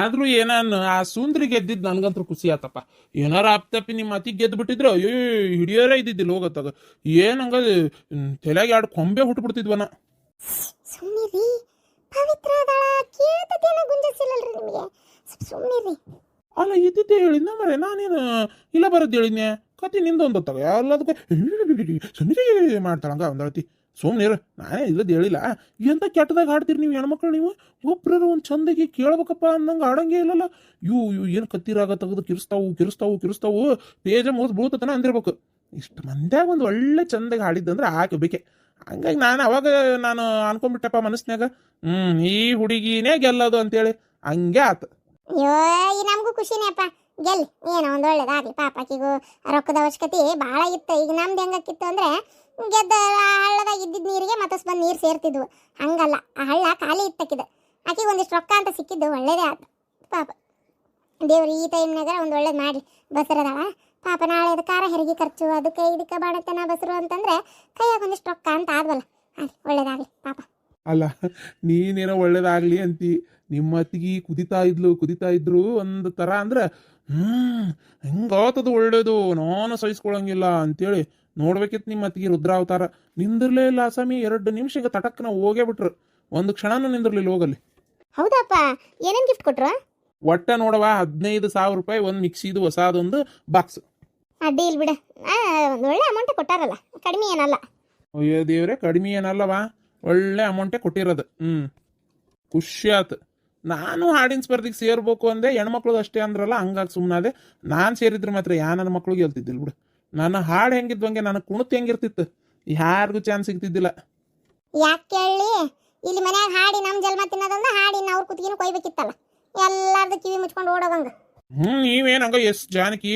ಆದ್ರೂ ಏನಾನು ಆ ಸುಂದ್ರಿ ಗೆದ್ದಿದ್ ನನ್ಗಂತೂ ಖುಷಿ ಆತಪ್ಪ. ಏನಾರ ಆಪ್ತಪ್ಪಿ ನಿಮ್ಮ ಅತಿ ಗೆದ್ದು ಬಿಟ್ಟಿದ್ರ ಅಯ್ಯೋ ಹಿಡಿಯೋರೇ ಇದ್ದಿದ್ದಿಲ್ಲ ಹೋಗತ್ತಾಗ. ಏನಂಗ ತಲೆಗೆ ಎರಡು ಕೊಂಬೆ ಹುಟ್ಬಿಡ್ತಿದ್ವನ. ಸುಮ್ಮನಿರಿ, ಪವಿತ್ರ ಅದಾಳ, ಕೇಳ್ತದೇನ ಗುಂಜಸಿಲ್ಲಲ್ರಿ ನಿಮಗೆ, ಸುಮ್ಮನಿರಿ. ಅಲ್ಲ ಇದ್ದಿದ್ದೆ ಹೇಳಿದ್ನ ಮರೆ, ನಾನೇನು ಇಲ್ಲ ಬರೋದು ಹೇಳಿದ್ನೆ. ಕತಿ ನಿಂದೊಂದತ್ತಾಗ ಎಲ್ಲದಕ್ಕೆ ಸುಮ್ಮನೆ ಮಾಡ್ತಾಳಂಗ ಒಂದಳತಿ. ಸುಮ್ಮನಿರು, ನಾನೇ ಇಲ್ಲದ ಹೇಳಿಲ್ಲ. ಎಂತ ಕೆಟ್ಟದಾಗ ಹಾಡ್ತೀರಿ ನೀವು ಹೆಣ್ಮಕ್ಳು. ನೀವು ಒಬ್ರ ಒಂದು ಚಂದಗಿ ಕೇಳ್ಬೇಕಪ್ಪ ಅಂದಂಗೆ ಆಡಂಗೆ ಇಲ್ಲಲ್ಲ. ಇವು ಏನು ಕತ್ತಿರಾಗ ತೆಗೆದು ಕಿರಿಸ್ತಾವು ಪೇಜ ಮುಗಿದು ಬೀಳ್ತತನ ಅಂದಿರ್ಬೇಕು. ಇಷ್ಟು ಮಂದ್ಯಾಗ ಒಂದು ಒಳ್ಳೆ ಚಂದಾಗಿ ಹಾಡಿದ್ದಂದ್ರೆ ಹಾಕಬೇಕೆ. ಹಂಗಾಗಿ ನಾನು ಅನ್ಕೊಂಡ್ಬಿಟ್ಟಪ್ಪ ಮನಸ್ಸಿನಾಗ, ಈ ಹುಡುಗಿನೇ ಗೆಲ್ಲೋದು ಅಂತೇಳಿ. ಹಂಗೆ ಆತು. ಅಯ್ಯೋ ಈ ನಮಗೂ ಖುಷಿನೇ ಅಪ್ಪ, ಗೆಲ್ಲಿ ಏನೋ ಒಂದು ಒಳ್ಳೇದಾಗ್ಲಿ. ಪಾಪಕ್ಕಿಗೂ ರೊಕ್ಕದ ಅವಶ್ಯಕತೆ ಭಾಳ ಇತ್ತು. ಈಗ ನಮ್ದು ಹೆಂಗಾಕಿತ್ತು ಅಂದ್ರೆ ಗೆದ್ದ ಹಳ್ಳದಾಗ ಇದ್ದಿದ್ದ ನೀರಿಗೆ ಮತ್ತಷ್ಟು ಬಂದು ನೀರು ಸೇರ್ತಿದ್ವು. ಹಂಗಲ್ಲ, ಆ ಹಳ್ಳ ಖಾಲಿ ಇತ್ತಕ್ಕಿದೆ. ಆಕೆಗೆ ಒಂದಿಷ್ಟು ರೊಕ್ಕ ಅಂತ ಸಿಕ್ಕಿದ್ದು ಒಳ್ಳೇದೇ ಆಯ್ತು. ಪಾಪ ದೇವ್ರು ಈ ಟೈಮ್ನಾಗ ಒಂದು ಒಳ್ಳೇದು ಮಾಡಿ ಬಸರದಾಳ. ಪಾಪ ನಾಳೆ ಅದು ಖಾರ ಹೆರಿಗೆ ಖರ್ಚು ಅದಕ್ಕೆ ಇದಕ್ಕೆ ಬಾಣತನ ಬಸರು ಅಂತಂದ್ರೆ ಕೈಯಾಗ ಒಂದಿಷ್ಟು ರೊಕ್ಕ ಅಂತ ಆದ್ವಲ್ಲ, ಒಳ್ಳೇದಾಗ್ಲಿ ಪಾಪ. ಅಲ್ಲ ನೀನೇನೋ ಒಳ್ಳೇದಾಗ್ಲಿ ಅಂತಿ. ನಿಮ್ಮ ಅತ್ತಿಗೆ ಕುದಿತಾ ಇದ್ರು ಒಂದು ಥರ ಅಂದ್ರೆ ಹೆಂಗಾತದು ಒಳ್ಳೇದು, ನಾನು ಸಹಿಸ್ಕೊಳಂಗಿಲ್ಲ ಅಂತೇಳಿ ನೋಡ್ಬೇಕಿತ್ತು ನಿಮ್ಮ ಅತ್ತಿಗೆ ರುದ್ರಾವತಾರ. ನಿಂದಿರ್ಲೇ ಇಲ್ಲ ಅಸಾಮಿ. 2 ನಿಮಿಷಕ್ಕೆ ತಟಕ್ನ ಹೋಗೇ ಬಿಟ್ರು. ಒಂದು ಕ್ಷಣನೂ ನಿಂದಿರ್ಲಿಲ್ಲ ಹೋಗಲ್ಲಿ. ಹೌದಪ್ಪ, ಏನೇನು ಗಿಫ್ಟ್ ಕೊಟ್ರು? ಒಟ್ಟ ನೋಡವ 15,000 ರೂಪಾಯಿ ಒಂದು ಮಿಕ್ಸಿದು ಹೊಸಾದೊಂದು ಬಾಕ್ಸ್. ಅಡ್ಡಿ ಇಲ್ಲ ಬಿಡ, ಒಂದು ಒಳ್ಳೆ ಅಮೌಂಟ್ ಕೊಟ್ಟಾರಲ್ಲ, ಕಡಿಮೆ ಏನಲ್ಲ. ಅಯ್ಯೋ ದೇವ್ರೆ, ಕಡಿಮೆ ಏನಲ್ಲವಾ, ಒಳ್ಳೆ ಅಮೌಂಟೇ ಕೊಟ್ಟಿರೋದು. ಖುಷಿ ಆತು. ನಾನು ಹಾಡಿನ ಸ್ಪರ್ಧೆಗೆ ಸೇರ್ಬೇಕು ಅಂದೆ, ಹೆಣ್ಮಕ್ಳದು ಅಷ್ಟೇ ಅಂದ್ರಲ್ಲ, ಹಂಗಾಗಿ ಸುಮ್ಮನಾದೆ. ನಾನು ಸೇರಿದ್ರೆ ಮಾತ್ರ ನನ್ನ ಮಕ್ಳಿಗೆ ಗೆಲ್ತಿದ್ದಿಲ್ಲ ಬಿಡು. ನನ್ನ ಹಾಡು ಹೆಂಗಿದ್ವಂಗೆ ನನಗೆ ಕುಣತ್ ಹೆಂಗಿರ್ತಿತ್ತು, ಯಾರಿಗೂ ಚಾನ್ಸ್ ಸಿಗ್ತಿದ್ದಿಲ್ಲ. ಯಾಕೆ ಕೇಳಿ, ಇಲ್ಲಿ ಮನ್ಯಾಗ ಹಾಡಿ ನಮ್ಮ ಜನ್ಮ ತಿನ್ನೋದಂದ್ರೆ ಹಾಡಿನ ಅವ್ರ ಕುತ್ತಿಗೆನೂ ಕೊಯ್ಬೇಕಿತ್ತಲ್ಲ, ಎಲ್ಲಾರ್ದು ಕಿವಿ ಮುಚ್ಕೊಂಡು ಓಡೋಗಂಗ. ನೀವೇನು ಹಂಗ ಜಾನಕಿ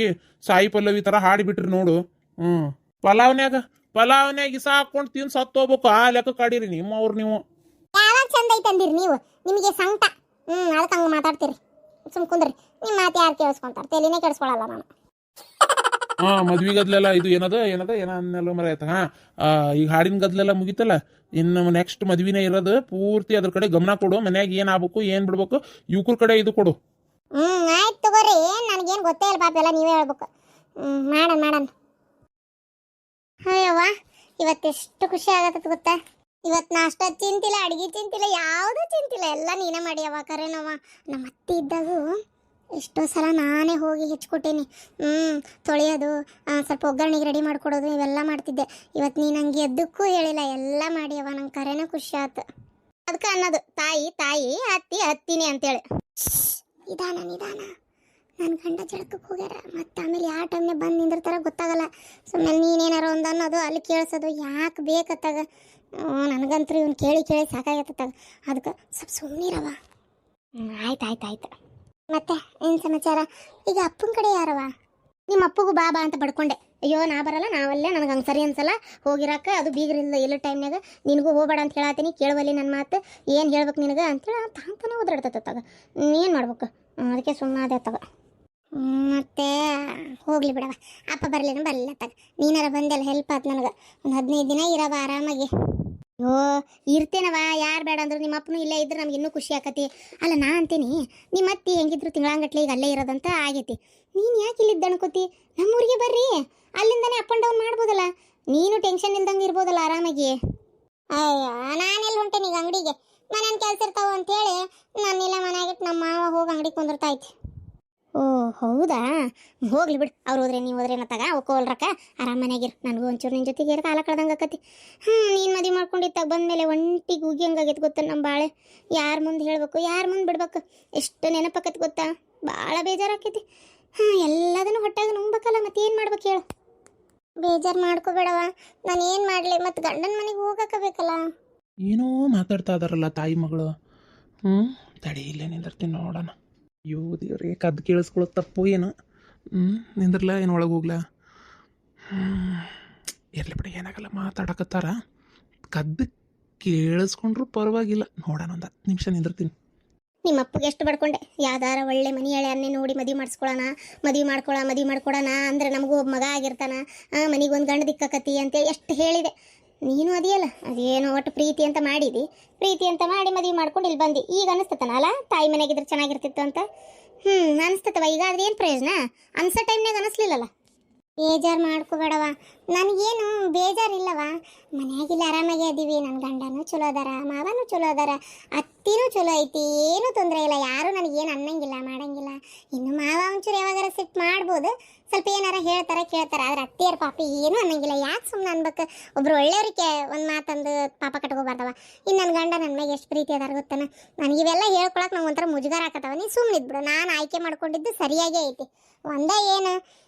ಸಾಯಿ ಪಲ್ಲವಿ ಥರ ಹಾಡಿಬಿಟ್ರಿ ನೋಡು. ಪಲಾವ್ನ್ಯಾಗ ಇಸ ಹಾಕೊಂಡು ತಿನ್ ಸತ್ತು ಹೋಗ್ಬೇಕು, ಆ ಲೆಕ್ಕ ಕಾಡಿರಿ ನಿಮ್ಮವ್ರು ನೀವು. ಯಾವಾಗ ಚಂದ ಐತಂದಿರಿ ನೀವು, ನಿಮಗೆ ಸಂಕಟ. ಅದಕ್ಕೆ ಹಂಗೆ ಮಾತಾಡ್ತೀರಿ. ಸುಮ್ ಕುಂದ್ರಿ, ನಿಮ್ಮ ಮಾತು ಯಾರು ಕೇಳಿಸ್ಕೊಂತಾರೆ, ತಲೆನೇ ಕೆಡಿಸ್ಕೊಳಲ್ಲ ನಾನು. ಮದ್ವಿ ಗದ್ಲೆಲ್ಲ ಇದು ಏನನ್ನೆಲ್ಲ ಮರ ಆಯ್ತಾ. ಈಗ ಹಾಡಿನ ಗದ್ಲೆಲ್ಲ ಮುಗಿತಲ್ಲ, ಇನ್ನು ನೆಕ್ಸ್ಟ್ ಮದ್ವಿನೇ ಇರೋದು. ಪೂರ್ತಿ ಅದ್ರ ಕಡೆ ಗಮನ ಕೊಡು. ಮನ್ಯಾಗ ಏನ್ ಆಗ್ಬೇಕು ಏನ್ ಬಿಡ್ಬೇಕು ಇವ್ರ ಕಡೆ ಇದು ಕೊಡು. ಆಯ್ತು ತಗೋರಿ, ನನಗೇನು ಗೊತ್ತೇ ಇಲ್ಲ ಪಾಪ, ಎಲ್ಲ ನೀವೇ ಹೇಳ್ಬೇಕು. ಮಾಡೋಣ. ಅಯ್ಯವ್ವ, ಇವತ್ತೆಷ್ಟು ಖುಷಿ ಆಗತ್ತ ಗೊತ್ತಾ. ಇವತ್ತು ನಾಷ್ಟ ಚಿಂತಿಲ್ಲ, ಅಡುಗೆ ಚಿಂತಿಲ್ಲ, ಯಾವುದೂ ಚಿಂತಿಲ್ಲ, ಎಲ್ಲ ನೀನೇ ಮಾಡಿಯವ್ವ. ಕರೆನವ್ವ, ನಮ್ಮ ಅತ್ತೆ ಇದ್ದಾಗ ಎಷ್ಟೋ ಸಲ ನಾನೇ ಹೋಗಿ ಹೆಚ್ಚಿಕೊಟ್ಟೇನಿ. ತೊಳೆಯೋದು, ಸ್ವಲ್ಪ ಒಗ್ಗರಣೆಗೆ ರೆಡಿ ಮಾಡಿಕೊಡೋದು, ಇವೆಲ್ಲ ಮಾಡ್ತಿದ್ದೆ. ಇವತ್ತು ನೀನು ನಂಗೆ ಎದ್ದಕ್ಕೂ ಹೇಳಿಲ್ಲ, ಎಲ್ಲ ಮಾಡಿಯವ್ವ. ನಂಗೆ ಕರೆನೇ ಖುಷಿ ಆಯ್ತು. ಅದಕ್ಕೆ ಅನ್ನೋದು ತಾಯಿ ಹತ್ತಿನೇ ಅಂತೇಳಿ. ನಿಧಾನ, ನನ್ನ ಗಂಡ ಜಳಕಕ್ಕೆ ಹೋಗ್ಯಾರ, ಮತ್ತು ಆಮೇಲೆ ಯಾವ ಟೈಮ್ನೇ ಬಂದು ನಿಂದಿರ್ತಾರ ಗೊತ್ತಾಗಲ್ಲ. ಸುಮ್ಮನೆ ನೀನೇನಾರ ಒಂದು ಅನ್ನೋದು ಅಲ್ಲಿ ಕೇಳಿಸೋದು ಯಾಕೆ ಬೇಕತ್ತಾಗ. ನನಗಂತೂ ಇವ್ನು ಕೇಳಿ ಸಾಕಾಗತ್ತಾಗ. ಅದಕ್ಕೆ ಸ್ವಲ್ಪ ಸುಮ್ಮನಿರವ. ಆಯ್ತು. ಮತ್ತೆ ಏನು ಸಮಾಚಾರ? ಈಗ ಅಪ್ಪನ ಕಡೆ ಯಾರವ? ನಿಮ್ಮ ಅಪ್ಪಗೂ ಬಾಬಾ ಅಂತ ಬಡ್ಕೊಂಡೆ. ಅಯ್ಯೋ ನಾ ಬರಲ್ಲ, ನಾವಲ್ಲೇ, ನನಗೆ ಹಂಗೆ ಸರಿ ಅನ್ಸಲ್ಲ ಹೋಗಿರಾಕ, ಅದು ಬೀಗರಿಲ್ಲ ಎಲ್ಲ ಟೈಮ್ನಾಗ. ನಿನಗೂ ಹೋಗಬೇಡ ಅಂತ ಹೇಳತ್ತೀನಿ, ಕೇಳುವಲ್ಲಿ ನನ್ನ ಮಾತು. ಏನು ಹೇಳ್ಬೇಕು ನಿನಗೆ ಅಂತೇಳಿ ತಾಂತಾನೆ ಓದಾಡ್ತತ್ತಾಗ. ಏನು ಮಾಡ್ಬೇಕು, ಅದಕ್ಕೆ ಸುಮ್ಮನೆ ತಗ. ಮತ್ತೆ ಹೋಗ್ಲಿ ಬಿಡವ, ಅಪ್ಪ ಬರಲಿಲ್ಲ ತಗ. ನೀನಾರ ಬಂದೆಲ್ಲ ಹೆಲ್ಪ್ ಆಯ್ತು ನನಗೆ. ಒಂದು 15 ದಿನ ಇರವ ಆರಾಮಾಗಿ. ಓ ಇರ್ತೇನವ, ಯಾರು ಬೇಡ ಅಂದ್ರು. ನಿಮ್ಮ ಅಪ್ಪನೂ ಇಲ್ಲೇ ಇದ್ರೆ ನಮ್ಗೆ ಇನ್ನೂ ಖುಷಿ ಆಕತಿ. ಅಲ್ಲ ನಾ ಅಂತೀನಿ, ನಿಮ್ಮ ಅತ್ತಿ ಹೆಂಗಿದ್ರು ತಿಂಗಳಂಗಟ್ಲೆ ಈಗ ಅಲ್ಲೇ ಇರೋದಂತ ಆಗೈತಿ. ನೀನು ಯಾಕೆ ಇಲ್ಲಿದ್ದ ಅನ್ಕೋತಿ? ನಮ್ಮೂರಿಗೆ ಬರ್ರಿ, ಅಲ್ಲಿಂದನೇ ಅಪ್ ಆ್ಯಂಡ್ ಡೌನ್ ಮಾಡ್ಬೋದಲ್ಲ. ನೀನು ಟೆನ್ಷನ್ ಇಲ್ದಂಗೆ ಇರ್ಬೋದಲ್ಲ ಆರಾಮಾಗಿ. ಅಯ್ಯೋ ನಾನೆಲ್ಲಿ ಹೊಂಟೇನಿ ಈಗ ಅಂಗಡಿಗೆ, ಮನೇನು ಕೆಲಸ ಇರ್ತಾವ ಅಂತೇಳಿ ನಾನಿಲ್ಲ ಮನೆಯಾಗಿಟ್ಟು ನಮ್ಮ ಮಾವ ಹೋಗಿ ಅಂಗಡಿ ಕುಂದಿರ್ತೈತಿ. ಓ ಹೌದಾ, ಹೋಗ್ಲಿ ಬಿಡು. ಅವ್ರು ಹೋದ್ರೆ ನೀವು ಹೋದ್ರೆ ಏನತ್ತಾಗ ಹೋಗೋಲ್ರಕ್ಕ, ಆರಾಮ ಮನೆಯಾಗಿರು. ನನಗೂ ಒಂಚೂರು ನಿನ್ನ ಜೊತೆಗೆ ಕಾಲ ಕಳ್ದಂಗೆ ಆಕತಿ. ನೀನು ಮದುವೆ ಮಾಡ್ಕೊಂಡಿತ್ತಾಗ ಬಂದಮೇಲೆ ಒಂಟಿಗೆ ಉಗಿ ಹಂಗಾಗೈತೆ ಗೊತ್ತ ನಮ್ಮ ಬಾಳೆ. ಯಾರ ಮುಂದೆ ಹೇಳ್ಬೇಕು, ಯಾರ ಮುಂದೆ ಬಿಡ್ಬೇಕು, ಎಷ್ಟು ನೆನಪಾಕತಿ ಗೊತ್ತಾ. ಭಾಳ ಬೇಜಾರಾಕೈತಿ. ಎಲ್ಲದನ್ನು ಹೊಟ್ಟಾಗ ನುಂಗ್ಬೇಕಲ್ಲ, ಮತ್ತೆ ಏನು ಮಾಡ್ಬೇಕು ಹೇಳು. ಬೇಜಾರು ಮಾಡ್ಕೋಬೇಡವ, ನಾನು ಏನು ಮಾಡಲಿ, ಮತ್ತು ಗಂಡನ ಮನೆಗೆ ಹೋಗಬೇಕಲ್ಲ. ಏನೋ ಮಾತಾಡ್ತಾ ಇದಾರಲ್ಲ ತಾಯಿ ಮಗಳು. ತಡಿ ಇಲ್ಲೇ ನಿಂದಿರ್ತೀನಿ ನೋಡೋಣ. ಅಯ್ಯೋ ದೇವ್ರೆ, ಕದ್ದು ಕೇಳಿಸ್ಕೊಳ್ಳೋದು ತಪ್ಪು ಏನು. ನಿಂದ್ರಲ್ಲ, ಏನು ಒಳಗೆ ಹೋಗ್ಲಾ? ಇರಲಿ ಬಿಡಿ, ಏನಾಗಲ್ಲ. ಮಾತಾಡಕತ್ತಾರ, ಕದ್ದು ಕೇಳಿಸ್ಕೊಂಡ್ರು ಪರವಾಗಿಲ್ಲ. ನೋಡೋಣ, ಒಂದು 10 ನಿಮಿಷ ನಿಂದಿರ್ತೀನಿ. ನಿಮ್ಮ ಅಪ್ಪಗೆ ಎಷ್ಟು ಬಡ್ಕೊಂಡೆ, ಯಾವ್ದಾರ ಒಳ್ಳೆ ಮನೆ ಹಳೆಯನ್ನೇ ನೋಡಿ ಮದುವೆ ಮಾಡ್ಕೊಡೋಣ ಅಂದ್ರೆ ನಮಗೂ ಒಬ್ಬ ಮಗ ಆಗಿರ್ತಾನ, ಮನೆಗೆ ಒಂದು ಗಂಡು ದಿಕ್ಕಕತಿ ಅಂತೇಳಿ ಎಷ್ಟು ಹೇಳಿದೆ. ನೀನು ಅದಿಯಲ್ಲ ಅದೇನೋ ಒಟ್ಟು ಪ್ರೀತಿ ಅಂತ ಮಾಡಿದಿ, ಪ್ರೀತಿ ಅಂತ ಮಾಡಿ ಮದುವೆ ಮಾಡ್ಕೊಂಡು ಇಲ್ಲಿ ಬಂದು ಈಗ ಅನಿಸ್ತತನ ಅಲ್ಲ ತಾಯಿ ಮನೆಗಿದ್ರೆ ಚೆನ್ನಾಗಿರ್ತಿತ್ತು ಅಂತ. ಅನಿಸ್ತತವ. ಈಗ ಅದೇನು ಪ್ರಯೋಜನ? ಅನ್ಸೋ ಟೈಮ್ನಾಗ ಅನಿಸ್ಲಿಲ್ಲಲ್ಲ. ಬೇಜಾರು ಮಾಡ್ಕೋಬೇಡವ, ನನಗೇನು ಬೇಜಾರಿಲ್ಲವ. ಮನೆಯಾಗಿಲ್ಲ ಆರಾಮಾಗಿ ಅದೀವಿ. ನನ್ನ ಗಂಡನೂ ಚಲೋ ಅದಾರ, ಮಾವನೂ ಚಲೋ ಅದಾರ, ಅತ್ತಿನೂ ಚಲೋ ಐತಿ, ಏನೂ ತೊಂದರೆ ಇಲ್ಲ. ಯಾರೂ ನನಗೇನು ಅನ್ನಂಗಿಲ್ಲ ಮಾಡಂಗಿಲ್ಲ. ಇನ್ನು ಮಾವ ಒಂಚೂರು ಯಾವಾಗಾರ ಸಿಟ್ಟು ಮಾಡ್ಬೋದು, ಸ್ವಲ್ಪ ಏನಾರ ಹೇಳ್ತಾರೆ ಕೇಳ್ತಾರೆ. ಆದ್ರೆ ಅತ್ತಿಯರ ಪಾಪಿ ಏನೂ ಅನ್ನಂಗಿಲ್ಲ. ಯಾಕೆ ಸುಮ್ಮನೆ ಅನ್ಬೇಕು? ಒಬ್ರು ಒಳ್ಳೆಯವ್ರಿಗೆ ಒಂದು ಮಾತಂದು ಪಾಪ ಕಟ್ಕೋಬಾರ್ದವ. ಇನ್ನು ನನ್ನ ಗಂಡ ನನ್ನ ಮೇಲೆ ಎಷ್ಟು ಪ್ರೀತಿ ಅದಾರ ಗೊತ್ತಾನ. ನನಗೆ ಇವೆಲ್ಲ ಹೇಳ್ಕೊಳಕ್ಕೆ ನಂಗೆ ಒಂಥರ ಮುಜುಗಾರ ಆಕತ್ತವ. ನೀನು ಸುಮ್ಮನೆ ಇದ್ಬಿಡು. ನಾನು ಆಯ್ಕೆ ಮಾಡ್ಕೊಂಡಿದ್ದು ಸರಿಯಾಗೇ ಐತಿ. ಒಂದೇ ಏನು,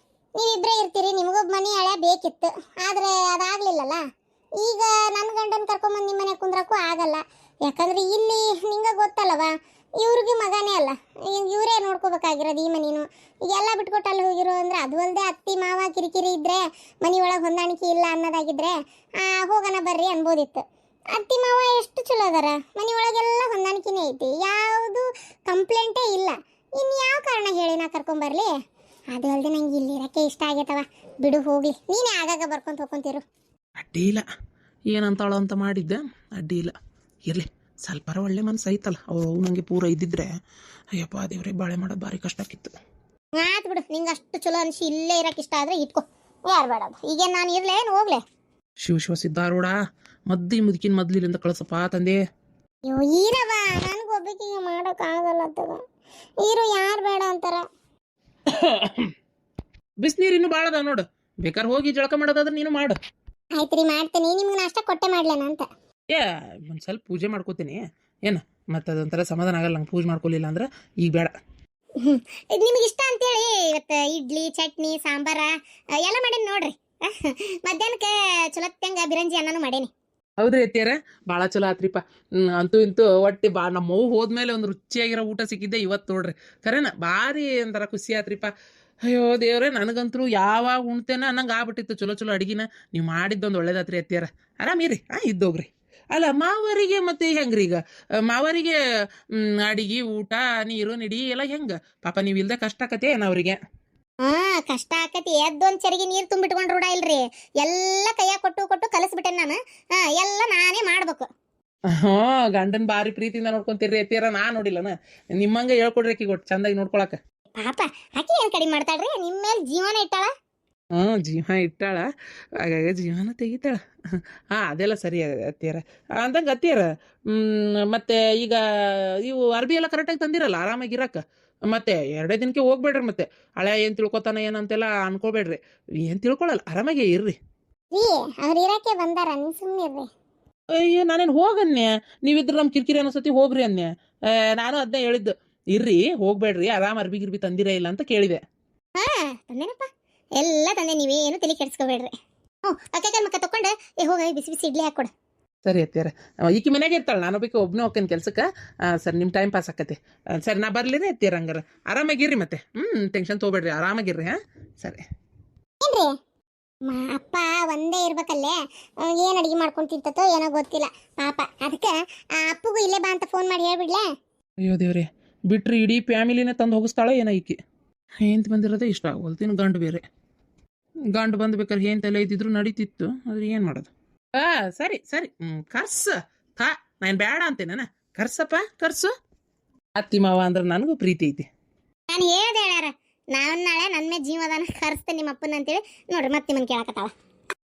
ನೀವಿಬ್ಬರೇ ಇರ್ತೀರಿ, ನಿಮಗೊಬ್ಬ ಮನೆ ಹಳೆ ಬೇಕಿತ್ತು, ಆದರೆ ಅದಾಗಲಿಲ್ಲಲ್ಲ. ಈಗ ನನ್ನ ಗಂಡನ ಕರ್ಕೊಂಬಂದು ನಿಮ್ಮ ಮನೆ ಕುಂದ್ರಕ್ಕೂ ಆಗಲ್ಲ. ಯಾಕಂದ್ರೆ ಇಲ್ಲಿ ನಿಂಗೆ ಗೊತ್ತಲ್ಲವ, ಇವ್ರಿಗೆ ಮಗನೇ ಅಲ್ಲ, ಇವರೇ ನೋಡ್ಕೋಬೇಕಾಗಿರೋದು ಈ ಮನೇನು. ಈಗೆಲ್ಲ ಬಿಟ್ಕೊಟ್ಟು ಅಲ್ಲಿ ಹೋಗಿರೋ ಅಂದ್ರೆ ಅದು ಅಲ್ಲದೆ ಅತ್ತಿ ಮಾವ ಕಿರಿಕಿರಿ ಇದ್ದರೆ ಮನೆಯೊಳಗೆ ಹೊಂದಾಣಿಕೆ ಇಲ್ಲ ಅನ್ನೋದಾಗಿದ್ರೆ ಹೋಗೋಣ ಬರ್ರಿ ಅನ್ಬೋದಿತ್ತು. ಅತ್ತಿ ಮಾವ ಎಷ್ಟು ಚಲೋ ಅದಾರ, ಮನೆಯೊಳಗೆಲ್ಲ ಹೊಂದಾಣಿಕೆನೇ ಐತಿ, ಯಾವುದು ಕಂಪ್ಲೇಂಟೇ ಇಲ್ಲ. ಇನ್ನು ಯಾವ ಕಾರಣ ಹೇಳಿ ನಾ ಕರ್ಕೊಂಬರ್ಲಿ? ಅದು ಅಲ್ಲದೆ ನಂಗೆ ಇಲ್ಲಿ ಇರೋಕ್ಕೆ ಇಷ್ಟ ಆಗೈತವ. ಬಿಡು ಹೋಗ್ಲಿ, ನೀನೇ ಆಗಾಗ ಬರ್ಕೊಂತ ಹೋಗ್ಕೊಂತಿರು. ಅಡ್ಡಿ ಇಲ್ಲ, ಏನಂತಾಳು ಅಂತ ಮಾಡಿದ್ದೆ, ಅಡ್ಡಿ ಇಲ್ಲ. ಇರಲಿ, ಸ್ವಲ್ಪರ ಒಳ್ಳೆ ಮನಸ್ಸು ಐತಲ್ಲ. ಅವು ನನಗೆ ಪೂರ ಇದ್ದಿದ್ರೆ ಅಯ್ಯಪ್ಪ ದೇವ್ರೆ ಬಾಳೆ ಮಾಡೋದು ಭಾರಿ ಕಷ್ಟ ಆಗಿತ್ತು. ಆತು ಬಿಡು, ನಿಂಗೆ ಅಷ್ಟು ಚಲೋ ಅನ್ಸಿ ಇಲ್ಲೇ ಇರೋಕೆ ಇಷ್ಟ ಆದರೆ ಇಟ್ಕೋ, ಯಾರು ಬೇಡ. ಈಗ ನಾನು ಇರಲೇ ಏನು ಹೋಗ್ಲೆ? ಶಿವ ಸಿದ್ದಾರೂಢ ಮದ್ದಿ ಮುದುಕಿನ ಮೊದ್ಲಿಂದ ಕಳಿಸಪ್ಪ ತಂದೆ. ಅಯ್ಯೋ ಈರವ, ನನಗೊಬ್ಬಕಿಗೆ ಮಾಡೋಕ್ಕಾಗಲ್ಲ ತಗೋ. ಈರು ಯಾರು ಬೇಡ ಅಂತಾರ? ಬಿಸಿನೀರು ಇನ್ನೂ ಭಾಳ ಅದ ನೋಡು, ಬೇಕಾದ್ರೆ ಹೋಗಿ ಜಳಕ ಮಾಡೋದಾದ್ರೆ ನೀನು ಮಾಡು. ಆಯ್ತು ರೀ, ಮಾಡ್ತೀನಿ. ನಿಮ್ಗೆ ನಾಷ್ಟ ಕೊಟ್ಟೆ ಮಾಡ್ಲೇನ ಅಂತ. ಒಂದು ಸ್ವಲ್ಪ ಪೂಜೆ ಮಾಡ್ಕೋತೀನಿ ಏನು, ಮತ್ತು ಅದೊಂಥರ ಸಮಾಧಾನ ಆಗಲ್ಲ ನಂಗೆ ಪೂಜೆ ಮಾಡ್ಕೊಲಿಲ್ಲ ಅಂದ್ರೆ. ಈಗ ಬೇಡ. ಇದು ನಿಮಗೆ ಇಷ್ಟ ಅಂತೇಳಿ ಇವತ್ತು ಇಡ್ಲಿ ಚಟ್ನಿ ಸಾಂಬಾರ ಎಲ್ಲ ಮಾಡೇನಿ ನೋಡ್ರಿ. ಮಧ್ಯಾಹ್ನಕ್ಕೆ ಚಲೋತ್ತಂಗ ಬಿರಂಜಿ ಅನ್ನನೂ ಮಾಡೇನಿ. ಹೌದ್ರಿ ಅತ್ತಿಯಾರ, ಭಾಳ ಚಲೋ ಆತ್ರಿಪ್ಪ. ಅಂತೂ ಇಂತೂ ಒಟ್ಟು ನಮ್ಮ ಮಗು ಹೋದ್ಮೇಲೆ ಒಂದು ರುಚಿಯಾಗಿರೋ ಊಟ ಸಿಕ್ಕಿದ್ದೆ ಇವತ್ತು ನೋಡ್ರಿ. ಖರೇನ ಭಾರಿ ಒಂಥರ ಖುಷಿ ಆತ್ರಿಪ್ಪ. ಅಯ್ಯೋ ದೇವ್ರೆ, ನನಗಂತೂ ಯಾವಾಗ ಉಣ್ತೇನ ಅನ್ನಂಗೆ ಆಗ್ಬಿಟ್ಟಿತ್ತು. ಚಲೋ ಚಲೋ ಅಡುಗೆನ ನೀವು ಮಾಡಿದ್ದೊಂದು ಒಳ್ಳೇದಾತ್ರಿ ಅತ್ತಿಯಾರ. ಆರಾಮಿರಿ, ಇದ್ದೋಗ್ರಿ. ಅಲ್ಲ ಮಾವರಿಗೆ ಮತ್ತೆ ಹೆಂಗ್ರಿ ಈಗ? ಮಾವರಿಗೆ ಅಡಿಗೆ ಊಟ ನೀರು ನಿಡಿ ಎಲ್ಲ ಹೆಂಗೆ ಪಾಪ? ನೀವು ಇಲ್ದೆ ಕಷ್ಟ ಆಕತಿ ಏನು ಅವ್ರಿಗೆ? ಕಷ್ಟ ಆಕತಿ. ಎದ್ದೊಂದು ಚರಿಗೆ ನೀರು ತುಂಬಿಟ್ಕೊಂಡು ರೂಢ ಇಲ್ರಿ. ಎಲ್ಲ ಕೈಯಾಗ ಕೊಟ್ಟು ಕೊಟ್ಟು ಕಲಿಸ್ಬಿಟ್ಟೆ ನಾನು. ಎಲ್ಲ ನಾನೇ ಮಾಡ್ಬೇಕು. ಗಂಡನ್ ಭಾರಿ ಪ್ರೀತಿಯಿಂದ ನೋಡ್ಕೊಂತೀರಿ ಅತ್ತಿಯಾರ. ನಾ ನೋಡಿಲ್ಲನ, ನಿಮ್ಮಂಗೆ ಹೇಳ್ಕೊಡ್ರಿ ಆಕಿಗೆ ಒಟ್ಟು ಚಂದಾಗಿ ನೋಡ್ಕೊಳಕ. ಪಾಪ ಆಕಿ ಏನು ಕಡಿಮೆ ಮಾಡ್ತಾಳ್ರಿ? ನಿಮ್ಮ ಮೇಲೆ ಜೀವನ ಇಟ್ಟಾಳ. ಜೀವ ಇಟ್ಟಾಳ, ಹಾಗಾಗಿ ಜೀವನ ತೆಗಿತಾಳ. ಅದೆಲ್ಲ ಸರಿ ಅತ್ತಿಯಾರ. ಅಂದಂಗೆ ಅತ್ತಿಯಾರ, ಮತ್ತೆ ಈಗ ಇವು ಅರ್ಬಿ ಎಲ್ಲ ಕರೆಕ್ಟಾಗಿ ತಂದಿರಲ್ಲ ಆರಾಮಾಗಿರಕ್ಕ. ಮತ್ತೆ 2 ದಿನಕ್ಕೆ ಹೋಗ್ಬೇಡ್ರಿ. ಮತ್ತೆ ಹಳೆ ಏನು ತಿಳ್ಕೊತಾನ ಏನಂತೆಲ್ಲ ಅನ್ಕೋಬೇಡ್ರಿ. ಏನು ತಿಳ್ಕೊಳಲ್ಲ, ಆರಾಮಾಗಿ ಇರ್ರಿ. ರೀ ಅವ್ರು ಇರಕ್ಕೆ ಬಂದಾರ, ನೀವು ಸುಮ್ಮನೆ ಇರ್ರಿ. ಅಯ್ಯ, ನಾನೇನು ಹೋಗನ್ಯ, ನೀವಿದ್ರೆ ನಮ್ಮ ಕಿರಿಕಿರಿ ಅನ್ನೋಸತಿ ಹೋಗ್ರಿ ಅನ್ಯ. ನಾನು ಅದನ್ನೇ ಹೇಳಿದ್ದು, ಇರ್ರಿ ಹೋಗ್ಬೇಡ್ರಿ, ಆರಾಮ್ ಅರ್ಬಿ ಗಿರ್ಬಿ ತಂದಿರೇ ಇಲ್ಲ ಅಂತ ಕೇಳಿದೆ. ತಂದೇನಪ್ಪ, ಎಲ್ಲ ತಂದೆ, ನೀವೇನು ತಲೆ ಕೆಡಿಸ್ಕೋಬೇಡ್ರಿ. ಅಕ್ಕ ಮಕ್ಕ ತಕೊಂಡು ಹೋಗ ಬಿಸಿ ಬಿಸಿ ಇಡ್ಲಿ ಹಾಕೊಡು. ಸರಿ ಅತ್ತಿಯಾರ, ಈಕಿ ಮನೆಯಾಗೆ ಇರ್ತಾಳೆ, ನಾನು ಬೇಕು ಒಬ್ಬನೇ ಹೋಗ್ತೇನೆ ಕೆಲ್ಸಕ್ಕೆ. ಸರ್ ನಿಮ್ಮ ಟೈಮ್ ಪಾಸ್ ಆಕತಿ. ಸರಿ, ನಾ ಬರ್ಲಿರಿ ಅತ್ತಿಯಾರ. ಹಂಗಾರ ಆರಾಮಾಗಿರ್ರಿ, ಮತ್ತೆ ಟೆನ್ಷನ್ ತೊಗೊಬೇಡ್ರಿ, ಆರಾಮಾಗಿರ್ರಿ. ಸರಿ ಏನ್ರಿ ಅಪ್ಪ ಒಂದೇ ಇರ್ಬೇಕಲ್ಲೇ, ಏನು ಅಡಿಗೆ ಮಾಡ್ಕೊಂಡು ತಿಂತತೋ ಏನೋ ಗೊತ್ತಿಲ್ಲ ಪಾಪ. ಅದಕ್ಕೆ ಅಪ್ಪಗೂ ಇಲ್ಲೇ ಬಾ ಅಂತ ಫೋನ್ ಮಾಡಿ ಹೇಳ್ಬಿಡ್ಲೆ. ಅಯ್ಯೋ ದೇವ್ರಿ, ಬಿಟ್ರಿ ಇಡೀ ಫ್ಯಾಮಿಲಿನೇ ತಂದು ಹೋಗಿಸ್ತಾಳೆ ಏನೋ ಈಕಿ. ಹೆಂತ ಬಂದಿರೋದೇ ಇಷ್ಟ ಆಗೋಲ್ತೀನಿ. ಗಂಡು ಬೇರೆ, ಗಂಡು ಬಂದು ಬೇಕಾದ್ರೆ ಏನ್ ತಲೆ ಇದ್ದಿದ್ರು ನಡೀತಿತ್ತು. ಆದ್ರೆ ಏನು ಮಾಡೋದು? ಸರಿ ಸರಿ, ನಾನು ಬೇಡ ಅಂತೇನ. ಕರ್ಸಪ್ಪ ಕರ್ಸು. ಅತ್ತಿ ಮಾವ ಅಂದ್ರೆ ನನಗೂ ಪ್ರೀತಿ ಐತಿ. ನಾನು ಹೇಳ್ದೆ ಹೇಳ್ಯಾರ, ನಾನು ನಾಳೆ ನನ್ನ ಮೇಲೆ ಜೀವದಾನ ಕರ್ಸ್ತೇನೆ ನಿಮ್ಮ ಅಪ್ಪನ ಅಂತೇಳಿ. ನೋಡ್ರಿ ಮತ್ತೆ ನಿಮ್ಮನ್ನು ಕೇಳಕತ್ತಾವ.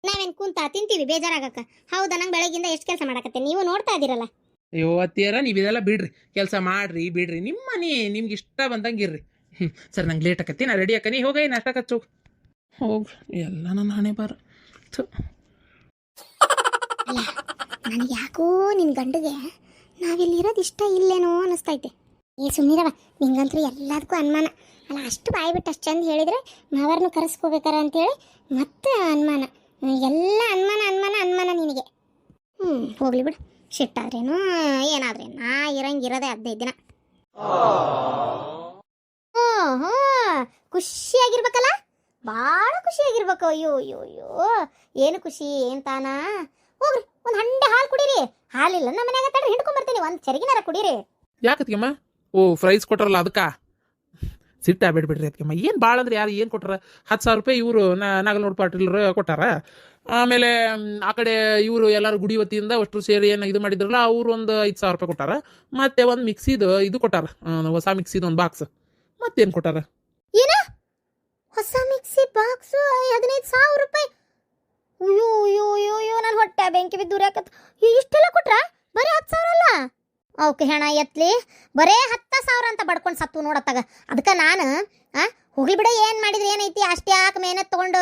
ನಾವೇನು ಕುಂತ ತಿಂತೀವಿ ಬೇಜಾರಾಗಕ್ಕ? ಹೌದಾ, ನಂಗೆ ಬೆಳಗಿಂದ ಎಷ್ಟು ಕೆಲಸ ಮಾಡಕತ್ತೆ ನೀವು ನೋಡ್ತಾ ಇದ್ದೀರಲ್ಲ. ಅಯ್ಯೋ ಅತ್ತಿಯಾರ, ನೀವು ಇದೆಲ್ಲ ಬಿಡ್ರಿ, ಕೆಲಸ ಮಾಡ್ರಿ ಬಿಡ್ರಿ, ನಿಮ್ಮ ಮನೆ ನಿಮ್ಗೆ ಇಷ್ಟ ಬಂದಂಗೆ ಇರ್ರಿ. ಸರಿ, ನಂಗೆ ಲೇಟ್ ಆಕತ್ತಿ, ನಾ ರೆಡಿ ಆಕನಿ. ಹೋಗಿ ನಾಷ್ಟ ಕಚ್ಚು ಹೋಗಿ. ಎಲ್ಲ ನನ್ನ ಹಣೆ ಬಾರ. ಅಲ್ಲ, ನನಗೆ ಯಾಕೋ ನಿನ್ನ ಗಂಡಿಗೆ ನಾವಿಲ್ಲಿರೋದು ಇಷ್ಟ ಇಲ್ಲೇನೋ ಅನ್ನಿಸ್ತೈತೆ. ಸುಮ್ಮನಿರವ, ನಿಂಗಂತೂ ಎಲ್ಲದಕ್ಕೂ ಅನುಮಾನ ಅಲ್ಲ. ಅಷ್ಟು ಬಾಯಿ ಬಿಟ್ಟು ಅಷ್ಟು ಚಂದ ಹೇಳಿದ್ರೆ ಮಾವರ್ನು ಕರೆಸ್ಕೋಬೇಕಾರ ಅಂತೇಳಿ ಮತ್ತೆ ಅನುಮಾನ. ಎಲ್ಲ ಅನುಮಾನ ಅನುಮಾನ ಅನುಮಾನ ನಿನಗೆ. ಹೋಗ್ಲಿ ಬಿಡು, ಸಿಟ್ಟಾದ್ರೇನು ಏನಾದ್ರೇನು, ನಾ ಇರಂಗಿರೋದೇ 15 ದಿನ. ಖುಷಿಯಾಗಿರ್ಬೇಕಲ್ಲ, ಭಾಳ ಖುಷಿಯಾಗಿರ್ಬೇಕು. ಅಯ್ಯೋ ಅಯ್ಯೋ ಅಯ್ಯೋ, ಏನು ಖುಷಿ ಏನ್ ತಾನ. ಹೋಗ್ರಿ, ಒಂದು ಹಂಡೆ ಹಾಲು ಕುಡೀರಿ. ಹಾಲಿಲ್ಲ ನಮ್ಮ ಮನ್ಯಾಗ ತಡ್ರಿ, ಹಿಡ್ಕೊಂಬರ್ತೀನಿ. ಒಂದು ಚರಿಗಿನಾರ ಕುಡೀರಿ. ಯಾಕತ್ಕಮ್ಮ? ಫ್ರೈಸ್ ಕೊಟ್ರಲ್ಲ ಅದಕ್ಕ ಸಿಟ್ಟ ಬಿಡ್ಬಿಡ್ರಿ ಅದಕ್ಕಮ್ಮ. ಏನು ಭಾಳ ಅಂದ್ರೆ ಯಾರು ಏನು ಕೊಟ್ಟಾರ? 10,000 ರೂಪಾಯಿ ಇವರು ನಾಗನೂರು ಪಾಟೀಲ್ರು ಕೊಟ್ಟಾರ. ಆಮೇಲೆ ಆ ಕಡೆ ಇವರು ಎಲ್ಲರೂ ಗುಡಿ ವತಿಯಿಂದ ಅಷ್ಟು ಸೇರಿ ಏನು ಇದು ಮಾಡಿದ್ರಲ್ಲ ಅವ್ರು ಒಂದು 5,000 ರೂಪಾಯಿ ಕೊಟ್ಟಾರ. ಮತ್ತೆ ಒಂದು ಮಿಕ್ಸಿದು ಇದು ಕೊಟ್ಟಾರ, ಹೊಸ ಮಿಕ್ಸಿದು ಒಂದು ಬಾಕ್ಸ್. ಮತ್ತೇನು ಕೊಟ್ಟಾರ? ಏನ ಹೊಸ ಮಿಕ್ಸಿ ಬಾಕ್ಸು 15,000 ರೂಪಾಯಿ? ಅಯ್ಯೋ ಅಯ್ಯೋ ಅಯ್ಯೋ ಅಯ್ಯೋ ನನ್ನ ಹೊಟ್ಟೆ ಬೆಂಕಿ ಬಿದ್ದು ಉರಿಯಾಕತ್ತ. ಇಷ್ಟೆಲ್ಲ ಕೊಟ್ರ? ಬರೀ 10,000 ಅಲ್ಲ? ಅವಕ್ಕೆ ಹೆಣ ಎತ್ಲಿ, ಬರೇ 10,000 ಅಂತ ಬಡ್ಕೊಂಡು ಸತ್ತು ನೋಡತ್ತಾಗ. ಅದಕ್ಕೆ ನಾನು ಹೋಗ್ಲಿ ಬಿಡ, ಏನು ಮಾಡಿದ್ರೆ ಏನೈತಿ, ಅಷ್ಟೇ ಯಾಕೆ ಮೇಹನತ್ ತೊಗೊಂಡು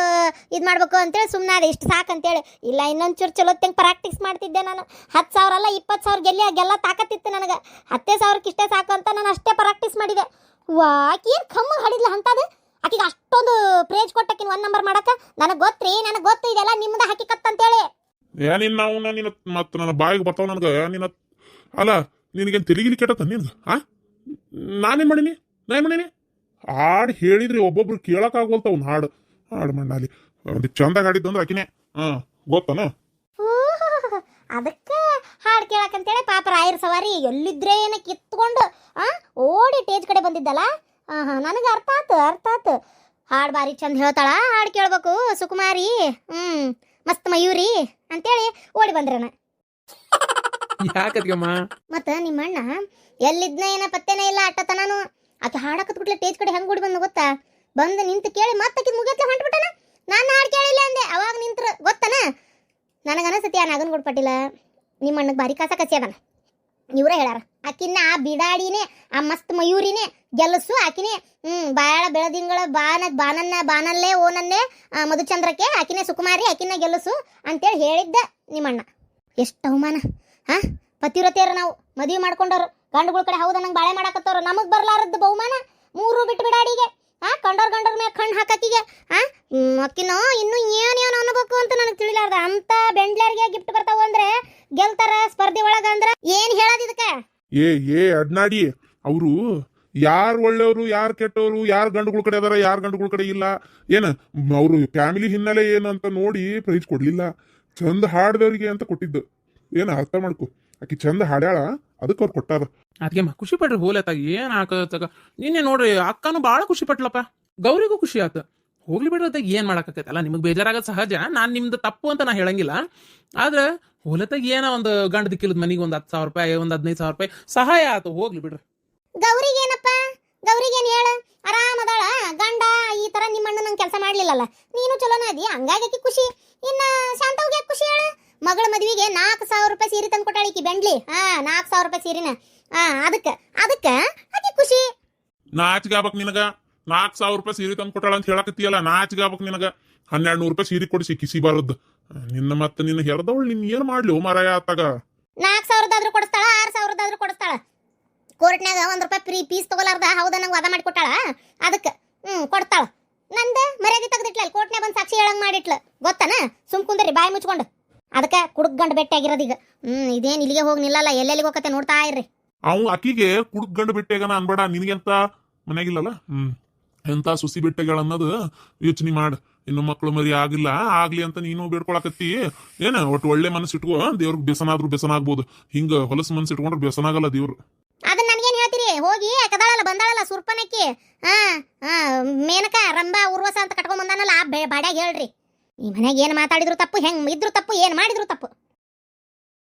ಇದು ಮಾಡ್ಬೇಕು ಅಂತೇಳಿ ಸುಮ್ಮನೆ ಅದು ಇಷ್ಟು ಸಾಕಂತೇಳಿ. ಇಲ್ಲ ಇನ್ನೊಂದು ಚೂರು ಚಲೋ ತೆಂಗೆ ಪ್ರಾಕ್ಟೀಸ್ ಮಾಡ್ತಿದ್ದೆ ನಾನು. 10,000 ಅಲ್ಲ 20,000 ಗೆಲ್ಲ ತಾಕತ್ತಿತ್ತು ನನಗೆ. 10,000ಕ್ಕೆ ಇಷ್ಟೇ ಸಾಕು ಅಂತ ನಾನು ಅಷ್ಟೇ ಪ್ರಾಕ್ಟೀಸ್ ಮಾಡಿದೆ. ವಾ ಆಕಿ ಏನು ಕಮ್ಮಿ ಹಾಡಿದ್ಲ ಅಂತದು. ಆಕಿಗೆ ಅಷ್ಟೊಂದು ಪ್ರೇಜ್ ಕೊಟ್ಟಕಿನ 1 ನಂಬರ್ ಮಾಡಕ್ಕೆ. ನನಗೆ ಗೊತ್ತ್ರಿ, ನನಗೆ ಗೊತ್ತು ಇದೆಲ್ಲ ನಿಮ್ದು ಹಾಕಿಕತ್ ಅಂತೇಳಿ. ಏನಿನ್ನ ಅವನ್ನ ನಿನ್ನ ಮತ್ತೆ ನನ್ನ ಬಾಯಿಗೆ ಬರ್ತಾವ ನನಗೆ. ನಿನ್ನ ಅಲ್ಲ ನಿನಗೇನು ತೆಲಿಗಿಲಿ ಕೆಟ್ಟತ್ತ ನಿನ್ಗೆ? ನಾನೇನು ಮಾಡೀನಿ? ಹಾಡು ಹೇಳಿದ್ರಿ ಒಬ್ಬೊಬ್ರು ಕೇಳೋಕ್ಕಾಗೋಲ್ತ ಅವ್ನು ಹಾಡು ಮಣ್ಣಾಲಿ ಒಂದು ಚಂದಾಗಿ ಹಾಡಿದ್ದು ಅಂದ್ರೆ ಆಕಿನೇ. ಗೊತ್ತಾನ? ಅದಕ್ಕೆ ಹಾಡು ಕೇಳಕ್ಕಂತೇಳಿ ಪಾಪ ರಾಯರ ಸವಾರಿ ಎಲ್ಲಿದ್ರೆ ಏನ ಕಿತ್ಕೊಂಡು ಓಡಿ ಟೇಜ್ ಕಡೆ ಬಂದಿದ್ದಲ್ಲ. ನನಗೆ ಅರ್ಥ ಆತು. ಹಾಡು ಬಾರಿ ಚಂದ ಹೇಳ್ತಾಳ, ಹಾಡು ಕೇಳ್ಬೇಕು ಸುಕುಮಾರಿ, ಮಸ್ತ್ ಮಯೂರಿ ಅಂತೇಳಿ ಓಡಿ ಬಂದ್ರನ. ಯಾಕತ್ಗಮ್ಮ? ಮತ್ತ ನಿಮ್ಮಣ್ಣ ಎಲ್ಲಿದ್ನ ಏನ ಪತ್ತೇನೇ ಇಲ್ಲ ಅಟ್ಟತನಾನು. ಆಕೆ ಹಾಡಕತ್ ಬಿಟ್ಲೆ ಟೇಜ್ ಕಡೆ ಹೆಂಗ್ ಓಡಿ ಬಂದ ಗೊತ್ತಾ? ಬಂದು ನಿಂತು ಕೇಳಿ ಮತ್ತೆ ಮುಗಿಯತ್ಲೆ ಹೊಂಟ್ಬಿಟ್ಟನ. ನಾನು ಹಾಡು ಕೇಳಿಲ್ಲ ಅಂದೆ, ಅವಾಗ ನಿಂತ್ರ ಗೊತ್ತನ. ನನಗನಸತಿ ಆ ನಾಗನಗೌಡ ಪಾಟೀಲ ನಿಮ್ಮಣ್ಣಗೆ ಬಾರಿ ಕಾಸ ಕಸಿ ಅದನ. ಇವರೇ ಹೇಳ್ಯಾರ ಆಕಿನ್ನ ಆ ಬಿಡಾಡಿನೇ ಆ ಮಸ್ತ್ ಮಯೂರಿನೇ ಗೆಲ್ಲಸು ಆಕಿನೇ. ಬಾಳ ಬೆಳದಿಂಗಳ ಬಾನಲ್ಲೇ ಓನಲ್ಲೇ ಮಧುಚಂದ್ರಕ್ಕೆ ಆಕಿನೇ ಸುಕುಮಾರಿ ಆಕಿನ ಗೆಲ್ಲಸು ಅಂತೇಳಿ ಹೇಳಿದ್ದ ನಿಮ್ಮಣ್ಣ. ಎಷ್ಟು ಅವಮಾನ! ಪತಿವ್ರತೆಯರು ನಾವು, ಮದುವೆ ಮಾಡ್ಕೊಂಡವ್ರು, ಗಂಡುಗಳ ಕಡೆ ಹೌದ ನಂಗೆ ಬಾಳೆ ಮಾಡಾಕತ್ತವ್ರು, ನಮಗೆ ಬರ್ಲಾರದ್ದು ಬಹುಮಾನ 3 ಬಿಟ್ಟು ಬಿಡಾಡಿಗೆ. ಗಂಡರ ಮೇಲೆ ಕಣ್ಣು ಹಾಕಕ್ಕಿಗೆ. ಅಕ್ಕಿನೋ ಇನ್ನು ಏನೇನು ಅನ್ಬೇಕು ಅಂತ ನನಗೆ ತಿಳಿಲಾರ್ದ. ಅಂತ ಬೆಂಡ್ಲರ್ಗೆ ಗಿಫ್ಟ್ ಬರ್ತಾವ ಅಂದ್ರೆ ಗೆಲ್ತಾರ ಸ್ಪರ್ಧೆ ಒಳಗ ಅಂದ್ರ ಏನ್ ಹೇಳೋದು ಇದಕ್ಕೆ? ಅಡ್ನಾಡಿ ಅವರು ಯಾರು ಒಳ್ಳೆಯವರು, ಯಾರು ಕೆಟ್ಟವರು, ಯಾರು ಗಂಡುಗಳ ಕಡೆ ಅದಾರ, ಯಾರು ಗಂಡುಗಳ ಕಡೆ ಇಲ್ಲ, ಏನು ಅವರು ಫ್ಯಾಮಿಲಿ ಹಿನ್ನೆಲೆ ಏನು ಅಂತ ನೋಡಿ ಪ್ರೈಸ್ ಕೊಡ್ಲಿಲ್ಲ. ಚಂದ ಹಾಡ್ದವ್ರಿಗೆ ಅಂತ ಕೊಟ್ಟಿದ್ದು. ಏನು ಅರ್ಥ ಮಾಡ್ಕೊ, ಆಕಿ ಚಂದ ಹಾಡ್ಯಾಳ, ಅದಕ್ಕೆ ಅವ್ರು ಕೊಟ್ಟಾರ. ಅದಕ್ಕೆ ಖುಷಿ ಪಡ್ರಿ ಹೋಲತ್ತಾಗ ಏನ್ ಹಾಕತ್ತಾಗ. ನಿನ್ನೆ ನೋಡ್ರಿ ಅಕ್ಕನು ಬಾಳ ಖುಷಿ ಪಟ್ಲಪ್ಪ, ಗೌರಿಗೂ ಖುಷಿ ಆತ. ಹೋಗ್ಲಿ ಬಿಡ್ರತ್ತಾಗ ಏನ್ ಮಾಡಾಕತ್ತಲ್ಲ, ನಿಮಗೆ ಬೇಜಾರಾಗದ್ ಸಹಜ. ನಾನ್ ನಿಮ್ದು ತಪ್ಪು ಅಂತ ನಾ ಹೇಳಂಗಿಲ್ಲ. ಆದ್ರೆ ಹೋಲತ್ತಾಗ ಏನೋ ಒಂದು ಗಂಡ ದಿಕ್ಕಿಲದ ಮನಿಗೆ ಒಂದು 10,000 ರೂಪಾಯಿ, ಒಂದು 15,000 ರೂಪಾಯಿ ಸಹಾಯ ಆತು. ಹೋಗ್ಲಿ ಬಿಡ್ರಿ. ಗೌರಿಗೇನಪ್ಪ, ಗೌರಿಗೇನು ಹೇಳ, ಆರಾಮದಾಳ. ಗಂಡ ಈ ತರ ನಿಮ್ಮಣ್ಣ ನಂಗೆ ಕೆಲಸ ಮಾಡ್ಲಿಲ್ಲಲ್ಲ, ನೀನು ಚಲೋನ ಅದಿ, ಹಂಗಾಗಿ ಖುಷಿ. ಇನ್ನ ಶಾಂತವ್ಗೆ ಖುಷಿ ಹೇಳ, ಮಗಳ ಮದುವೆಗೆ 4,000 ರೂಪಾಯಿ ಸೀರೆ ತಂದು ಕೊಟ್ಟಾಳಿಕಿ ಬೆಂಡ್ಲಿ. 4,000 ರೂಪಾಯಿ ಸೀರೆನ. ಅದಕ್ಕೆ ಅತಿ ಖುಷಿ. ನಾಚಿಗೆ ಆಗ್ಬೇಕು ನಿನಗ. 4,000 ರೂಪಾಯಿ ಸೀರೆ ತಂದು ಕೊಟ್ಟಾಳ ಅಂತ ಹೇಳಕತ್ತೀಯಲ್ಲ, ನಾಚಿಗೆ ಆಗ್ಬೇಕು ನಿನಗ. 1,200 ರೂಪಾಯಿ ಸೀರೆ ಕೊಡಿಸಿ ಕಿಸಿ ಬಾರದ್ದು ನಿನ್ನ. ಮತ್ತೆ ನಿನ್ನ ಹೆರದವಳು ನಿನ್ ಏನ್ ಮಾಡ್ಲಿ ಮಾರಾಯ ಆತಾಗ? 4,000 ಕೊಡಿಸ್ತಾಳ, 6,000 ಕೊಡಿಸ್ತಾಳ. ಕೋರ್ಟ್ನಾಗ 1 ರೂಪಾಯಿ ಫ್ರೀ ಪೀಸ್ ತಗೊಲಾರ್ದ ಹೌದ ನಂಗೆ ವಾದ ಮಾಡಿ ಕೊಟ್ಟಾಳ. ಅದಕ್ಕೆ ಕೊಡ್ತಾಳ. ನಂದ ಮರ್ಯಾದೆ ತೆಗೆದಿಟ್ಲ, ಕೋರ್ಟ್ನಾಗ ಬಂದು ಸಾಕ್ಷಿ ಹೇಳಂಗ್ ಮಾಡಿಟ್ಲ. ಗೊತ್ತನ? ಸುಮ್ ಕುಂದ್ರಿ ಬಾಯಿ ಮುಚ್ಕೊಂಡು. ಅದಕ್ಕೆ ಕುಡುಕ್ ಗಂಡು ಬೆಟ್ಟ ಆಗಿರೋದು ಈಗ. ಇದೇನು ಇಲ್ಲಿಗೆ ಹೋಗಿ ನಿಲ್ಲಲ್ಲ, ಎಲ್ಲೆಲ್ಲಿಗೆ ಹೋಗತ್ತೆ ನೋಡ್ತಾ ಇರ್ರಿ. ಅವ್ ಅಕ್ಕಿಗೆ ಕುಡುಕ್ ಗಂಡು ಬೆಟ್ಟೆಗನ ಅನ್ಬೇಡ. ನಿನಗೆಂತ ಮನೆಯಾಗಿಲ್ಲಲ್ಲ, ಎಂತ ಸುಸಿ ಬೆಟ್ಟೆಗಳ ಅನ್ನೋದು ಯೋಚನೆ ಮಾಡು. ಇನ್ನು ಮಕ್ಕಳು ಮರಿ ಆಗಿಲ್ಲ, ಆಗ್ಲಿ ಅಂತ ನೀನು ಬೇಡ್ಕೊಳಕತ್ತಿ. ಏನ ಒಟ್ಟು ಒಳ್ಳೆ ಮನಸ್ಸು ಇಟ್ಕೋ, ದೇವ್ರಿಗೆ ಬೆಸನಾದ್ರೂ ಬೆಸನಾಗ್ಬೋದು. ಹಿಂಗ ಹೊಲಸು ಮನಸ್ಸು ಇಟ್ಕೊಂಡ್ರೆ ಬೆಸನಾಗಲ್ಲ ದೇವ್ರು. ಅದನ್ನ ನನಗೇನು ಹೇಳ್ತೀರಿ? ಹೋಗಿ ಕದಾಳಲ್ಲ ಬಂದಾಳಲ್ಲ ಸುರ್ಪನಕ್ಕಿ, ಮೇನಕ ರಂಬಾ ಉರ್ವಸ ಅಂತ ಕಟ್ಕೊಂಡ್ ಬಂದಾನಲ್ಲ, ಆ ಬಾಡ್ಯಾಗ ಹೇಳ್ರಿ. ಈ ಮನೆಗೆ ಏನು ಮಾತಾಡಿದ್ರು ತಪ್ಪು, ಹೆಂಗ್ ಇದ್ರು ತಪ್ಪು, ಏನು ಮಾಡಿದ್ರು ತಪ್ಪು.